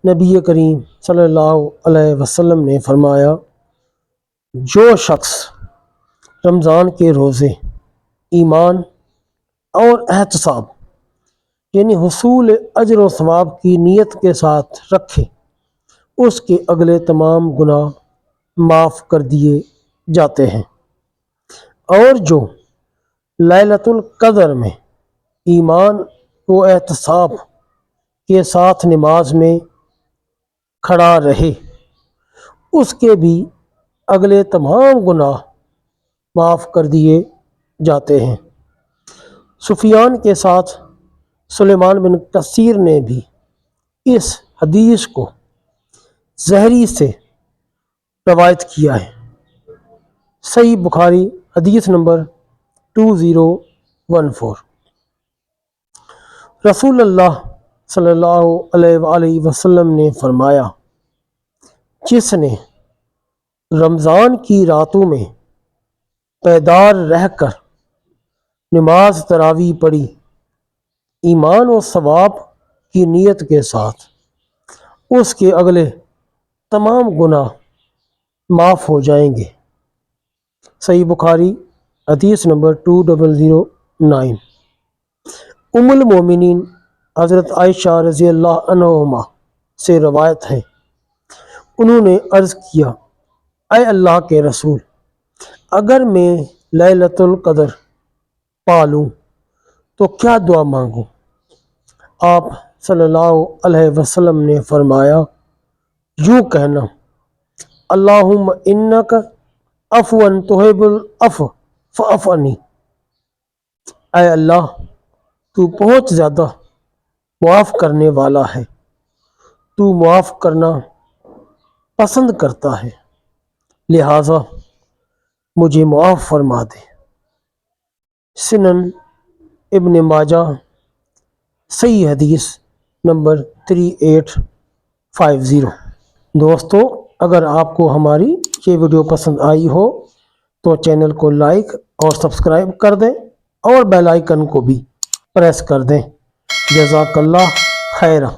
نبی کریم صلی اللہ علیہ وسلم نے فرمایا، جو شخص رمضان کے روزے ایمان اور احتساب یعنی حصول اجر و ثواب کی نیت کے ساتھ رکھے، اس کے اگلے تمام گناہ معاف کر دیے جاتے ہیں، اور جو لیلۃ القدر میں ایمان و احتساب کے ساتھ نماز میں کھڑا رہے، اس کے بھی اگلے تمام گناہ معاف کر دیے جاتے ہیں۔ سفیان کے ساتھ سلیمان بن کثیر نے بھی اس حدیث کو زہری سے روایت کیا ہے۔ صحیح بخاری حدیث نمبر 2014۔ رسول اللہ صلی اللہ علیہ وآلہ وسلم نے فرمایا، جس نے رمضان کی راتوں میں بیدار رہ کر نماز تراویح پڑھی، ایمان و ثواب کی نیت کے ساتھ، اس کے اگلے تمام گناہ معاف ہو جائیں گے۔ صحیح بخاری حدیث نمبر 2009۔ ام المومنین حضرت عائشہ رضی اللہ عنہما سے روایت ہے، انہوں نے عرض کیا، اے اللہ کے رسول، اگر میں لیلۃ القدر پا لوں تو کیا دعا مانگوں؟ آپ صلی اللہ علیہ وسلم نے فرمایا، یوں کہنا، اللہم انک عفو تحب العفو فاعف عنی۔ اے اللہ، تو بہت زیادہ معاف کرنے والا ہے، تو معاف کرنا پسند کرتا ہے، لہٰذا مجھے معاف فرما دے۔ سنن ابن ماجہ صحیح حدیث نمبر 3850۔ دوستو، اگر آپ کو ہماری یہ ویڈیو پسند آئی ہو تو چینل کو لائک اور سبسکرائب کر دیں اور بیل آئیکن کو بھی پریس کر دیں۔ جزاک اللہ خیرہ۔